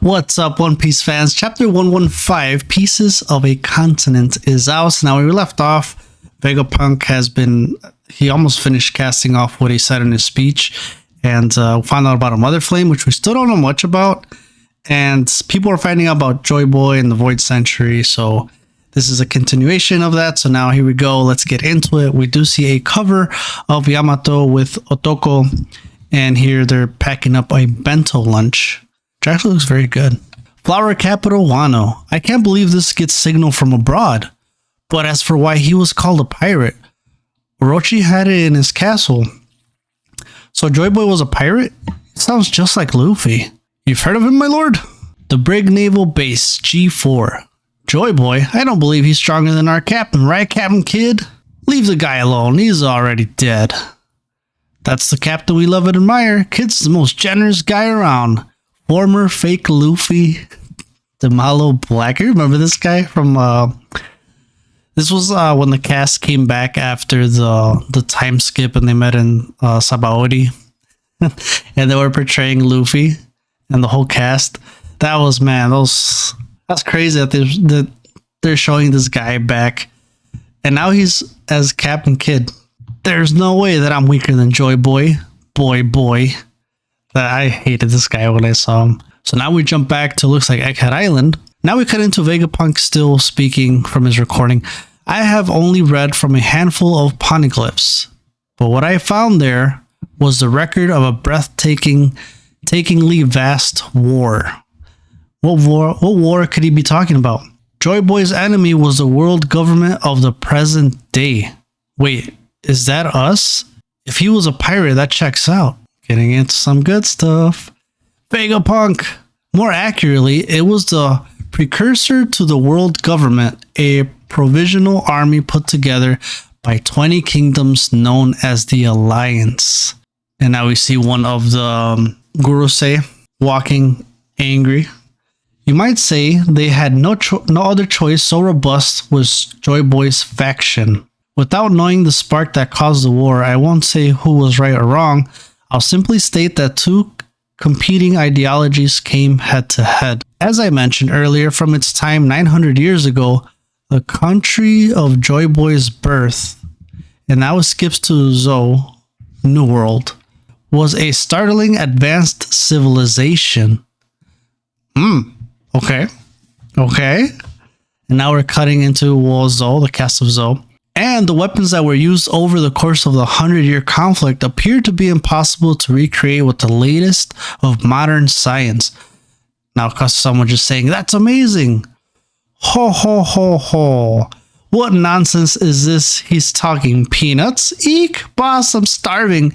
What's up, One Piece fans? Chapter 115, Pieces of a Continent, is out. Now, where we left off, Vegapunk he almost finished casting off what he said in his speech, and found out about a Mother Flame, which we still don't know much about. And people are finding out about Joy Boy and the Void Century, so this is a continuation of that. So now here we go. Let's get into it. We do see a cover of Yamato with Otoko, and here they're packing up a bento lunch, which actually looks very good. Flower capital Wano. I can't believe this gets signal from abroad. But as for why he was called a pirate, Orochi had it in his castle. So Joy Boy was a pirate? It sounds just like Luffy. You've heard of him, my lord? The Brig Naval Base, G4. Joy Boy? I don't believe he's stronger than our captain, right, Captain Kid? Leave the guy alone, he's already dead. That's the captain we love and admire. Kid's the most generous guy around. Former fake Luffy, Demalo Blacker. Remember this guy from this was when the cast came back after the time skip and they met in Sabaody. And they were portraying Luffy and the whole cast. That was, man, that's crazy that they're showing this guy back. And now he's as Captain Kid. There's no way that I'm weaker than Joy Boy. Boy. I hated this guy when I saw him. So now we jump back to looks like Egghead Island. Now we cut into Vegapunk still speaking from his recording. I have only read from a handful of poneglyphs, but what I found there was the record of a breathtakingly vast war. What war could he be talking about? Joy Boy's enemy was the world government of the present day. Wait, is that us? If he was a pirate, that checks out. Getting into some good stuff. Vegapunk. More accurately, it was the precursor to the world government, a provisional army put together by 20 kingdoms known as the Alliance. And now we see one of the Gurusei walking angry. You might say they had no other choice, so robust was Joy Boy's faction. Without knowing the spark that caused the war, I won't say who was right or wrong. I'll simply state that two competing ideologies came head to head. As I mentioned earlier, from its time 900 years ago, the country of Joy Boy's birth, and now it skips to Zou, New World, was a startling advanced civilization. Okay. And now we're cutting into Zou, the cast of Zou. And the weapons that were used over the course of the 100-year conflict appear to be impossible to recreate with the latest of modern science. Now, because someone just saying, that's amazing. Ho. What nonsense is this? He's talking peanuts? Eek, boss, I'm starving.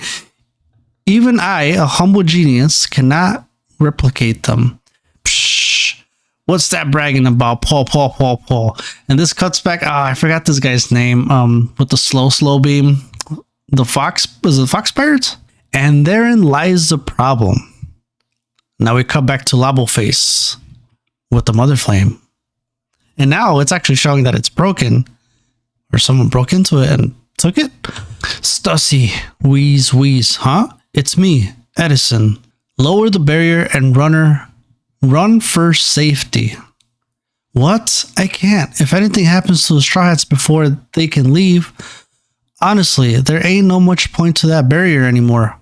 Even I, a humble genius, cannot replicate them. Psh, what's that bragging about? Paul. And this cuts back. I forgot this guy's name. With the slow beam. Was it Fox Pirates? And therein lies the problem. Now we cut back to Labo Face with the Mother Flame. And now it's actually showing that it's broken. Or someone broke into it and took it. Stussy, wheeze, huh? It's me, Edison. Lower the barrier and run for safety. What? I can't. If anything happens to the Straw Hats before they can leave, honestly, there ain't no much point to that barrier anymore.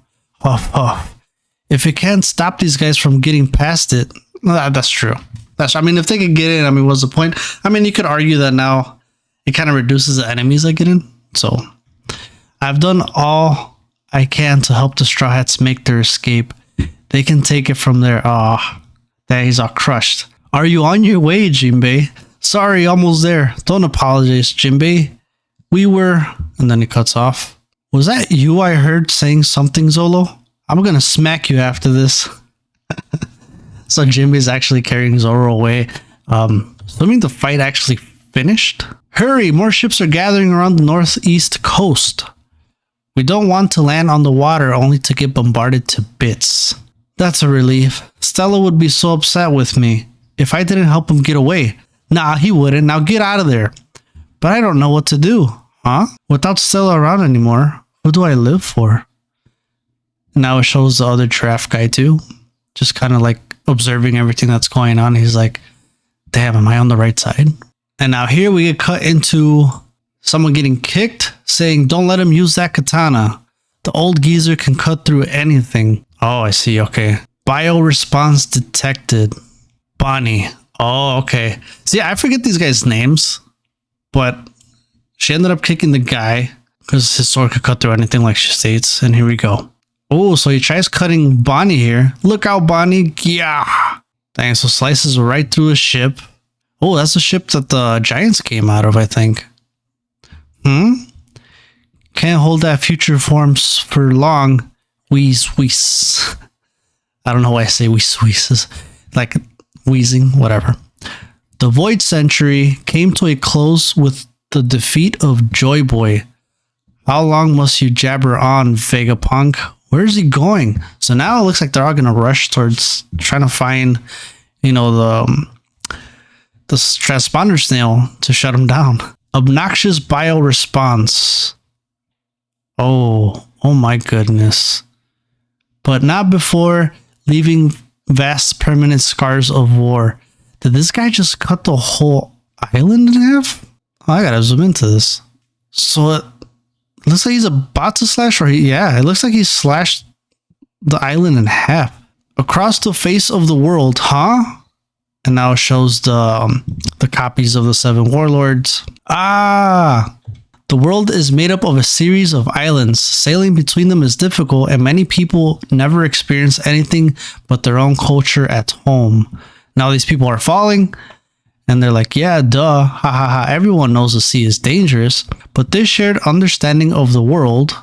If it can't stop these guys from getting past it, that's true. I mean, if they could get in, what's the point? You could argue that now it kind of reduces the enemies that get in. So I've done all I can to help the Straw Hats make their escape. They can take it from there. That he's all crushed. Are you on your way, Jinbei? Sorry, almost there. Don't apologize, Jinbei. We were... And then he cuts off. Was that you I heard saying something, Zolo? I'm gonna smack you after this. So Jinbei's actually carrying Zoro away. Assuming the fight actually finished? Hurry, more ships are gathering around the northeast coast. We don't want to land on the water only to get bombarded to bits. That's a relief. Stella would be so upset with me if I didn't help him get away. Nah, he wouldn't. Now get out of there. But I don't know what to do, huh? Without Stella around anymore, who do I live for? Now it shows the other giraffe guy too. Just kind of like observing everything that's going on. He's like, damn, am I on the right side? And now here we get cut into someone getting kicked, saying, don't let him use that katana. The old geezer can cut through anything. Oh, I see. Okay. Bio response detected. Bonnie. Oh, okay. See, I forget these guys' names, but she ended up kicking the guy because his sword could cut through anything, like she states. And here we go. Oh, so he tries cutting Bonnie here. Look out, Bonnie. Yeah. Dang, so slices right through a ship. Oh, that's the ship that the giants came out of, I think. Can't hold that future forms for long. Wheeze. I don't know why I say wheezes. Like wheezing, whatever. The Void Century came to a close with the defeat of Joy Boy. How long must you jabber on, Vegapunk? Where's he going? So now it looks like they're all going to rush towards trying to find, the transponder snail to shut him down. Obnoxious bio response. Oh my goodness. But not before leaving vast permanent scars of war. Did this guy just cut the whole island in half? Oh, I gotta zoom into this. So it looks like he's about to slash, it looks like he slashed the island in half. Across the face of the world, huh? And now it shows the copies of the 7 warlords. The world is made up of a series of islands. Sailing between them is difficult, and many people never experience anything but their own culture at home. Now these people are falling, and they're like, yeah, duh, ha ha ha, everyone knows the sea is dangerous. But this shared understanding of the world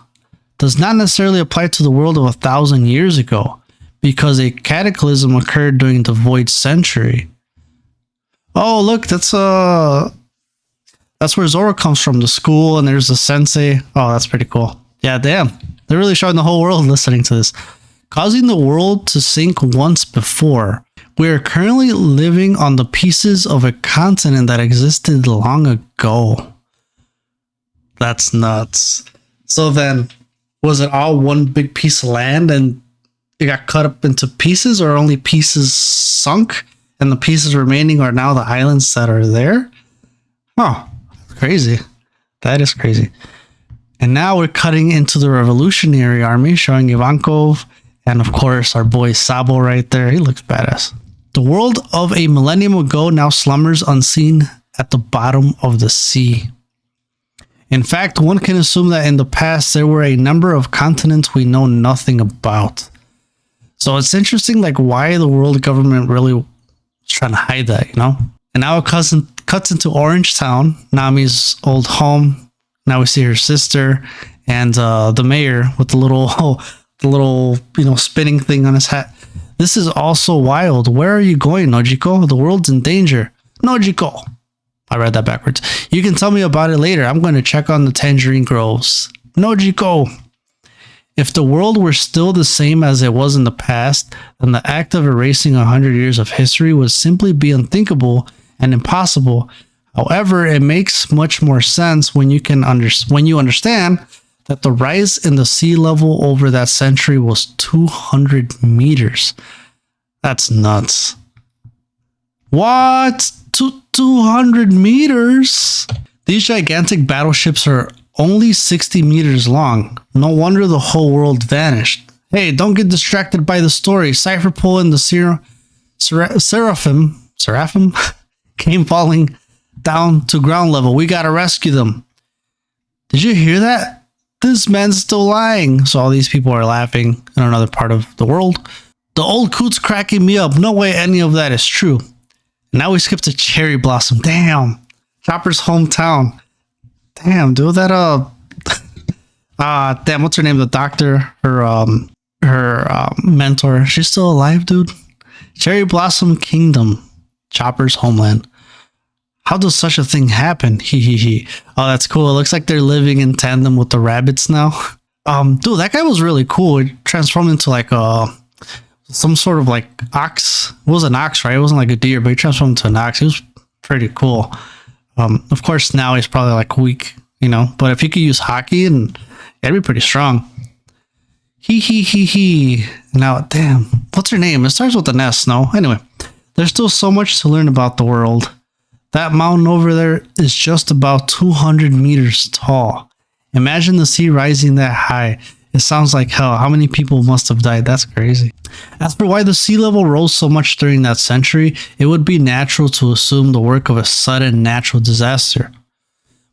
does not necessarily apply to the world of 1,000 years ago, because a cataclysm occurred during the Void Century. Oh, look, that's where Zoro comes from, the school, and there's a sensei. Oh, that's pretty cool. Yeah, damn. They're really showing the whole world listening to this. Causing the world to sink once before. We are currently living on the pieces of a continent that existed long ago. That's nuts. So then, was it all one big piece of land and it got cut up into pieces, or only pieces sunk and the pieces remaining are now the islands that are there? Oh, crazy. That is crazy. And now we're cutting into the Revolutionary Army, showing Ivankov and of course our boy Sabo right there. He looks badass. The world of a millennium ago now slumbers unseen at the bottom of the sea. In fact, one can assume that in the past there were a number of continents we know nothing about. So it's interesting, like, why the world government really was trying to hide that, And now it cuts into Orange Town, Nami's old home. Now we see her sister and the mayor with the little spinning thing on his hat. This is also wild. Where are you going, Nojiko? The world's in danger. Nojiko. I read that backwards. You can tell me about it later. I'm going to check on the tangerine groves. Nojiko. If the world were still the same as it was in the past, then the act of erasing 100 years of history would simply be unthinkable and impossible. However, it makes much more sense when you understand that the rise in the sea level over that century was 200 meters. That's nuts. What? 200 meters? These gigantic battleships are only 60 meters long. No wonder the whole world vanished. Hey, don't get distracted by the story. Cypherpole and the Seraphim came falling down to ground level. We gotta rescue them. Did you hear that? This man's still lying. So all these people are laughing in another part of the world. The old coot's cracking me up. No way any of that is true. And now we skip to Cherry Blossom. Damn. Chopper's hometown. Damn, dude, that damn, what's her name? The doctor, her mentor. She's still alive, dude. Cherry Blossom Kingdom, Chopper's homeland. How does such a thing happen? He. Oh, that's cool. It looks like they're living in tandem with the rabbits now. Dude, that guy was really cool. It transformed into like some sort of like ox. It was an ox, right? It wasn't like a deer, but he transformed into an ox. He was pretty cool. Of course, now he's probably like weak, but if he could use hockey, and it'd be pretty strong. He. Now, damn, what's her name? It starts with an S, no? Anyway, there's still so much to learn about the world. That mountain over there is just about 200 meters tall. Imagine the sea rising that high. It sounds like hell. How many people must have died? That's crazy. As for why the sea level rose so much during that century, it would be natural to assume the work of a sudden natural disaster.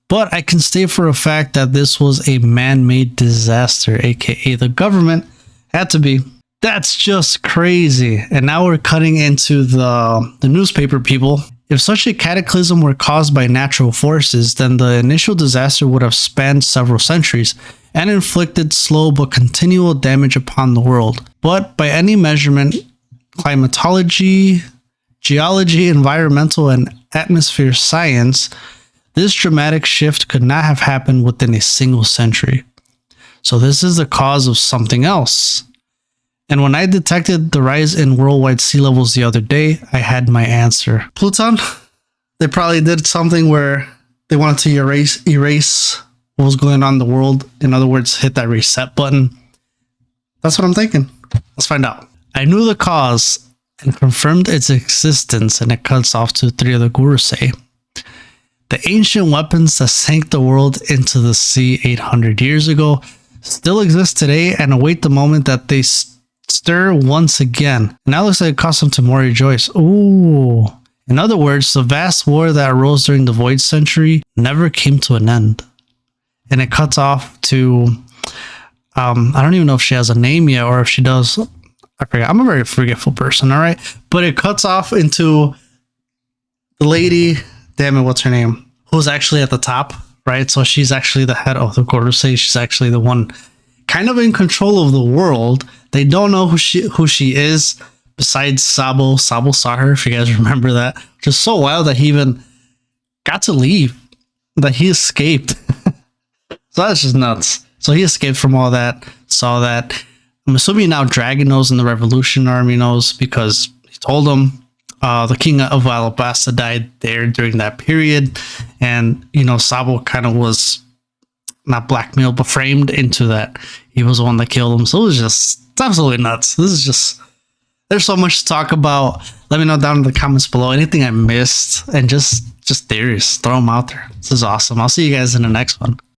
But I can state for a fact that this was a man-made disaster, aka the government had to be. That's just crazy. And now we're cutting into the newspaper people. If such a cataclysm were caused by natural forces, then the initial disaster would have spanned several centuries and inflicted slow but continual damage upon the world. But by any measurement, climatology, geology, environmental, and atmosphere science, this dramatic shift could not have happened within a single century. So this is the cause of something else. And when I detected the rise in worldwide sea levels the other day, I had my answer. Pluton, they probably did something where they wanted to erase what was going on in the world. In other words, hit that reset button. That's what I'm thinking. Let's find out. I knew the cause and confirmed its existence, and it cuts off to 3 of the gurus say. The ancient weapons that sank the world into the sea 800 years ago still exist today and await the moment that they stir once again. Now looks like it cost them to more rejoice. Ooh. In other words, the vast war that arose during the Void Century never came to an end. And it cuts off to, I don't even know if she has a name yet or if she does. I forget. I'm a very forgetful person, all right? But it cuts off into the lady, damn it, what's her name? Who's actually at the top, right? So she's actually the head of the Gorosei. She's actually the one kind of in control of the world. They don't know who she is besides Sabo. Sabo saw her, if you guys remember that. Just so wild that he even got to leave, that he escaped. So that's just nuts. So he escaped from all that, saw that. I'm assuming now Dragon knows and the Revolution Army knows because he told them the king of Alabasta died there during that period. And, you know, Sabo kind of was not blackmailed, but framed into that. He was the one that killed him. So it was just, it's absolutely nuts. This is just, there's so much to talk about. Let me know down in the comments below anything I missed and just theories. Throw them out there. This is awesome. I'll see you guys in the next one.